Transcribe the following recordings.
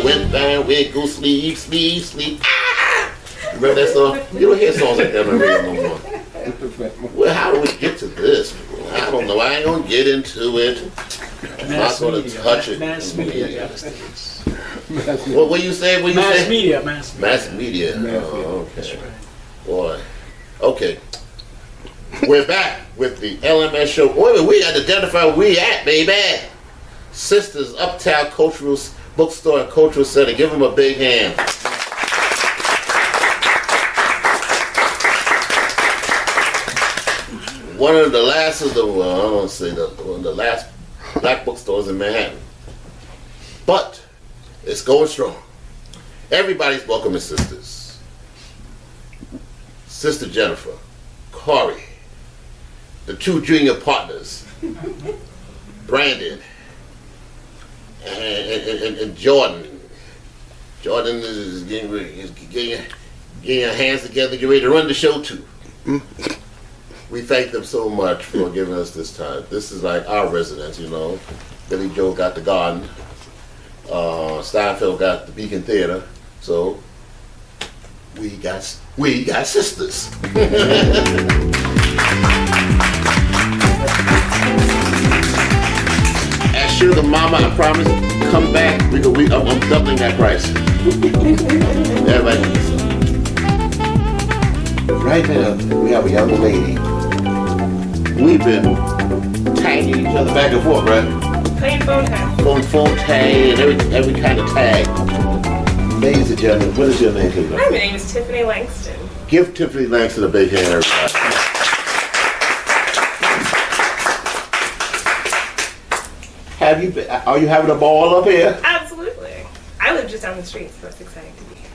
Whip band, wiggle, sleep, sleep, sleep. Ah! Remember that song? You don't hear songs like that on the radio no more. Well, how do we get to this? I don't know. I ain't gonna get into it. I'm not gonna touch it. Mass media devastates. What you say? What you mass say? Media. Mass media. Oh, okay. That's right. Boy. Okay. We're back with the LMS show. Wait, we got to identify where we at, baby. Sisters, Uptown Cultural Bookstore and Cultural Center. Give them a big hand. One of the last of the, well, I don't want to say one of the last black bookstores in Manhattan. But it's going strong. Everybody's welcome as sisters. Sister Jennifer, Corey, the two junior partners, Brandon, and Jordan. Jordan is getting her hands together, get ready to run the show too. We thank them so much for giving us this time. This is like our residence, you know. Billy Joe got the garden. Steinfeld got the Beacon Theater. So we got sisters. As Sugar Mama, I promise, come back. I'm doubling that price. Everybody. Right now, we have a young lady. We've been tagging each other back and forth, right? Playing phone tag. Phone tag and every kind of tag. Ladies and gentlemen, what is your name, please? Hi, my name is Tiffany Langston. Give Tiffany Langston a big hand, everybody. Are you having a ball up here? Absolutely. I live just down the street, so it's exciting to be here.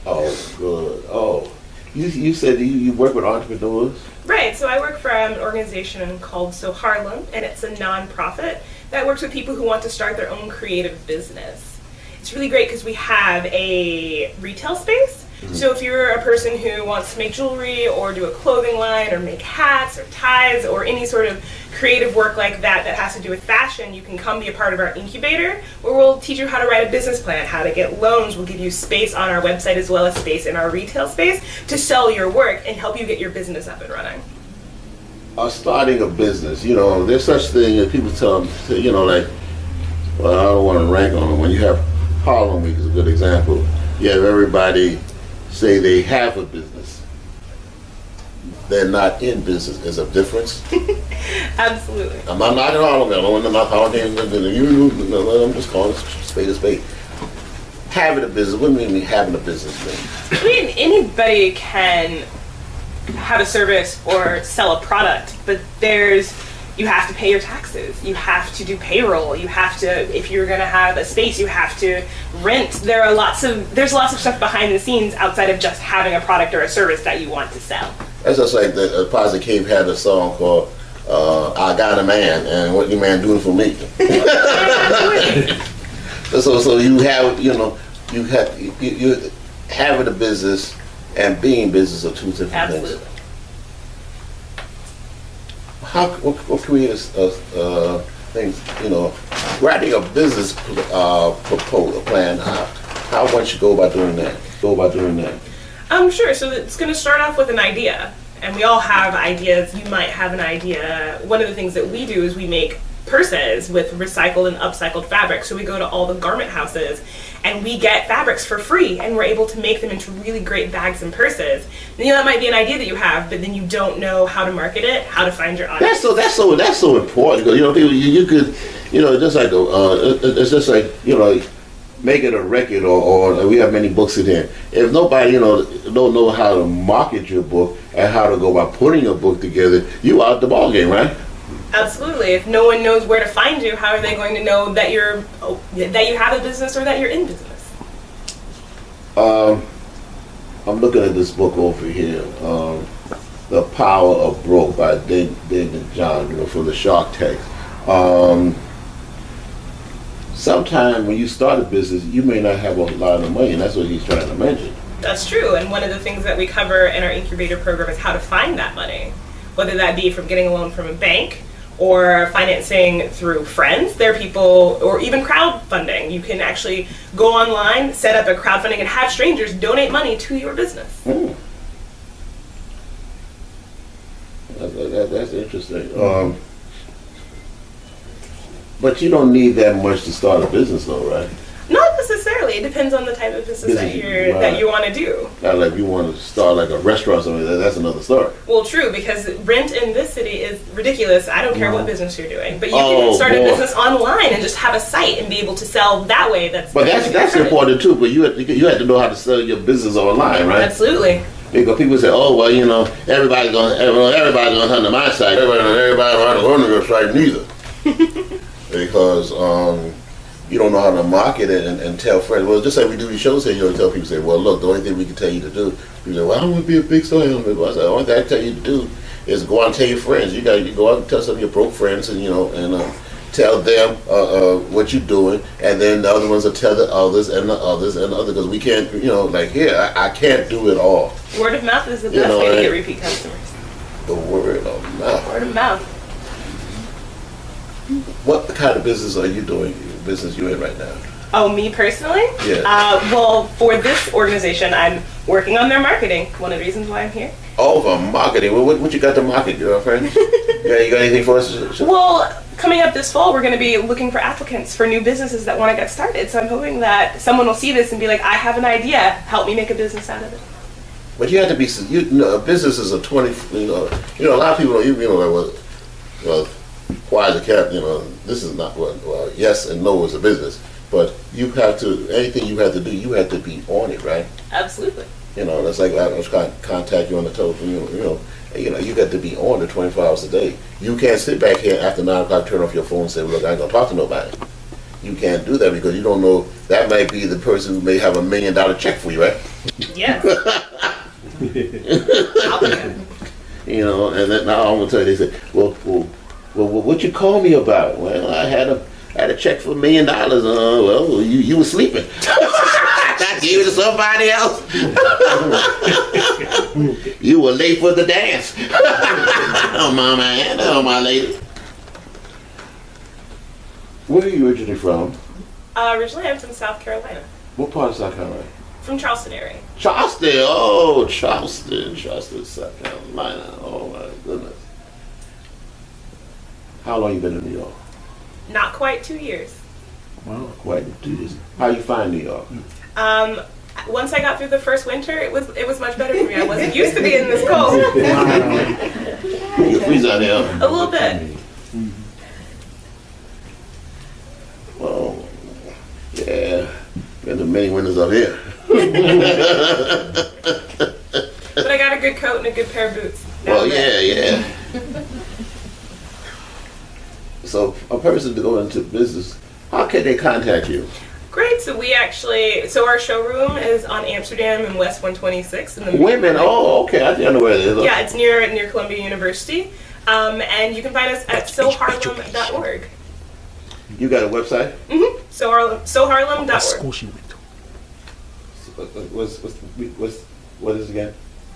Oh, good. Oh, you said you work with entrepreneurs? Right, so I work for an organization called So Harlem, and it's a non-profit that works with people who want to start their own creative business. It's really great because we have a retail space. So if you're a person who wants to make jewelry or do a clothing line or make hats or ties or any sort of creative work like that that has to do with fashion, you can come be a part of our incubator where we'll teach you how to write a business plan, how to get loans. We'll give you space on our website as well as space in our retail space to sell your work and help you get your business up and running. Starting a business, you know, there's such thing that people tell them, you know, like, well, I don't want to rank on them. When you have Harlem Week is a good example. You have everybody say they have a business. They're not in business. There's a difference. Absolutely. I'm not knocking Harlem. I don't want to knock Harlem. I'm just calling it spade a spade. Having a business. What do you mean having a business mean? I mean, anybody can have a service or sell a product, but you have to pay your taxes, you have to do payroll, you have to, if you're going to have a space, you have to rent. There's lots of stuff behind the scenes outside of just having a product or a service that you want to sell. That's just like the Positive Cave had a song called I Got a Man, and what your man doing for me? so you have, you know, you having a business and being business are two different Absolutely. things. What creates things, you know, writing a business proposal plan, how one should go about doing that? Sure, so it's going to start off with an idea, and we all have ideas. You might have an idea. One of the things that we do is we make purses with recycled and upcycled fabric. So we go to all the garment houses and we get fabrics for free, and we're able to make them into really great bags and purses. And, you know, that might be an idea that you have, but then you don't know how to market it, how to find your audience. That's so important. You know, people, you could, you know, just like it's just like, you know, making a record or we have many books in here. If nobody, you know, don't know how to market your book and how to go about putting a book together, you out the ball game, right? Absolutely. If no one knows where to find you, how are they going to know that you have a business or that you're in business? I'm looking at this book over here, The Power of Broke by David John, you know, from the Shark Tank. Sometime when you start a business, you may not have a lot of money, and that's what he's trying to mention. That's true, and one of the things that we cover in our incubator program is how to find that money, whether that be from getting a loan from a bank or financing through friends. There are people, or even crowdfunding. You can actually go online, set up a crowdfunding, and have strangers donate money to your business. That's interesting. But you don't need that much to start a business, though, right? Not necessarily. It depends on the type of business that you want to do. Not like you want to start like a restaurant or something. That's another story. Well, true, because rent in this city is ridiculous. I don't care what business you're doing, but you can start a business online and just have a site and be able to sell that way. That's important too. But you have to know how to sell your business online, right? Absolutely. Because people say, "Oh, well, everybody's gonna come to my site. Everybody don't go to your site neither." Because you don't know how to market it and tell friends. Well, just like we do these shows here, tell people, say, "Well, look, the only thing we can tell you to do." People say, "Well, I don't want to be a big star." I said, "The only thing I tell you to do is go out and tell your friends. You go out and tell some of your broke friends, and tell them what you're doing, and then the other ones will tell the others and the others and the others. Because we can't, like here, I can't do it all. Word of mouth is the best way to get repeat customers. The word of mouth. Word of mouth. What kind of business are you doing? Business you're in right now? Oh, me personally? Yeah. Well, for this organization, I'm working on their marketing. One of the reasons why I'm here. Oh, for marketing. Well, what you got to market, girlfriend? You got anything for us? Well, coming up this fall, we're going to be looking for applicants for new businesses that want to get started. So I'm hoping that someone will see this and be like, I have an idea. Help me make a business out of it. But you have to be, business is a 20, a lot of people don't, well, why is a cat, this is not what, well, yes and no is a business. But you have to, anything you have to do, you have to be on it, right? Absolutely. That's like I was trying to contact you on the telephone, you got to be on it 24 hours a day. You can't sit back here after 9 o'clock, turn off your phone and say, look, I ain't gonna talk to nobody. You can't do that because you don't know, that might be the person who may have $1 million check for you, right? Yes. And then now I'm gonna tell you, they say, well, what you call me about? Well, I had a check for $1 million. Well, you were sleeping. I gave it to somebody else. You were late for the dance. Oh, my man. Oh, my lady. Where are you originally from? Originally, I'm from South Carolina. What part of South Carolina? From Charleston area. Charleston. Oh, Charleston, South Carolina. Oh, my goodness. How long you been in New York? Not quite 2 years. Well, quite 2 years. How you find New York? Once I got through the first winter, it was much better for me. I wasn't used to being this cold. You freeze out there? A little bit. Well, yeah. Got the many winters up here. But I got a good coat and a good pair of boots. Well, yeah. So a person to go into business, how can they contact you? Great. So our showroom is on Amsterdam and West 126 in the Women. Oh, okay. I think I know where it is. Yeah, it's near Columbia University, and you can find us at soharlem.org. You got a website? Mm-hmm. Soharlem.org. What school she went to? What is it again?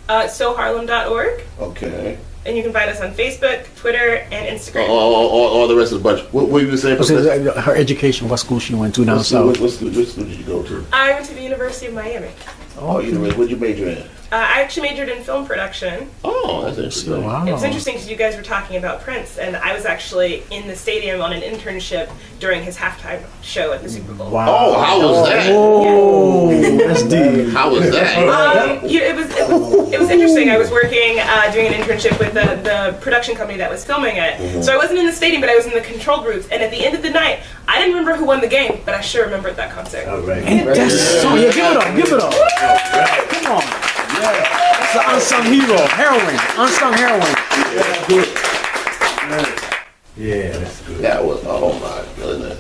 Soharlem.org. Okay. And you can find us on Facebook, Twitter, and Instagram. All the rest of the bunch. What were you saying? Her education, what school she went to down south? What school did you go to? I went to the University of Miami. Oh, what did you major in? I actually majored in film production. Oh, that's interesting. Wow. It was interesting because you guys were talking about Prince, and I was actually in the stadium on an internship during his halftime show at the Super Bowl. Wow. Oh, how was that? Oh, that's deep. How was that? It was interesting. I was working, doing an internship with the production company that was filming it. Mm-hmm. So I wasn't in the stadium, but I was in the control booth. And at the end of the night, I didn't remember who won the game, but I sure remembered that concert. All right. And that's so, yeah, give it up. Right. Come on. Yeah. That's an unsung hero. Unsung heroine. Yeah, that's good. That was, oh my goodness.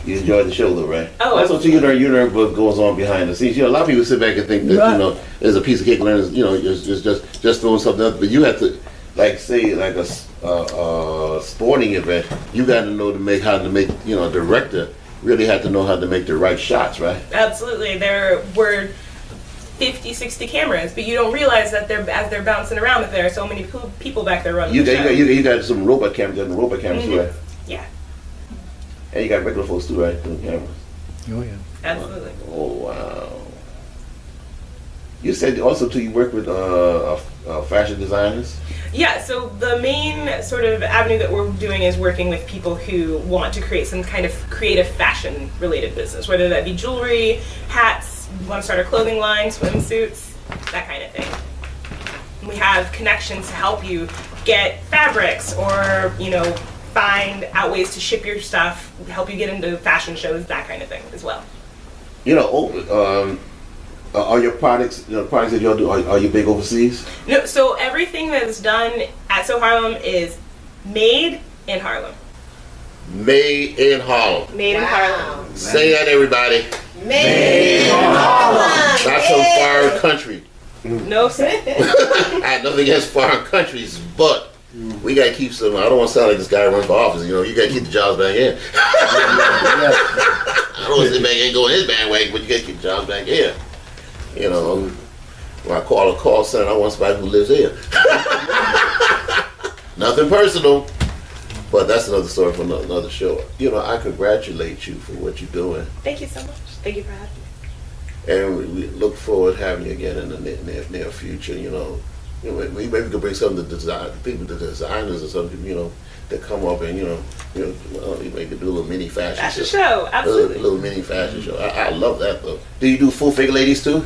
You enjoyed the show though, right? Oh, that's what you learn what goes on behind the scenes. A lot of people sit back and think that, there's a piece of cake learning, just throwing something up. But you have to, like a sporting event, you got to know how to make, a director really had to know how to make the right shots, right? Absolutely. There were 50, 60 cameras, but you don't realize that as they're bouncing around that there are so many people back there running. You got some robot cameras, too, right? Yeah. And you got regular folks too, right? Doing cameras. Oh yeah. Absolutely. Oh wow. You said also too you work with fashion designers. Yeah, so the main sort of avenue that we're doing is working with people who want to create some kind of creative fashion related business, whether that be jewelry, hats, want to start a clothing line, swimsuits, that kind of thing. We have connections to help you get fabrics or, find out ways to ship your stuff, help you get into fashion shows, that kind of thing as well. Are your products, products that y'all do, are you big overseas? No, so everything that is done at So Harlem is made in Harlem. Made in Harlem. Made in Harlem. Say that, everybody. Made in Harlem. Not some foreign country. No, sir. I have nothing against foreign countries, but we gotta keep some. I don't want to sound like this guy running for office. You gotta keep the jobs back in. I don't want to say back ain't going his bandwagon, but you gotta keep the jobs back in. When I call a call center, I want somebody who lives here. Nothing personal, but that's another story for another show. I congratulate you for what you're doing. Thank you so much. Thank you for having me. And we look forward to having you again in the near future. Maybe we could bring some of the designers or something, that come up and maybe do a little mini fashion show. Absolutely. A little mini fashion show. I love that though. Do you do full figure ladies too?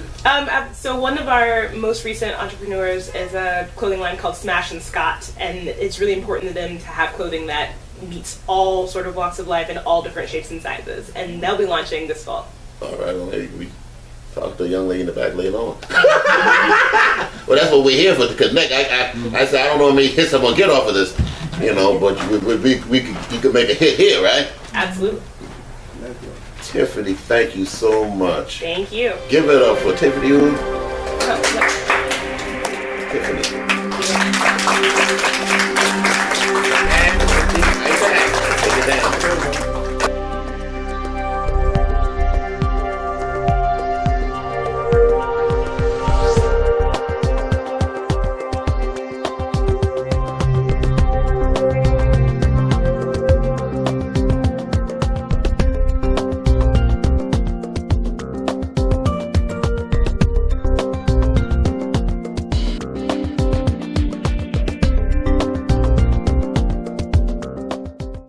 So one of our most recent entrepreneurs is a clothing line called Smash and Scott, and it's really important to them to have clothing that meets all sort of walks of life and all different shapes and sizes, and they'll be launching this fall. All right, well, maybe we talk to a young lady in the back later on. Well, that's what we're here for, to connect. I said, I don't know how many hits I'm going to get off of this, but you could make a hit here, right? Absolutely. Tiffany, thank you so much. Thank you. Give it up for Tiffany. Tiffany.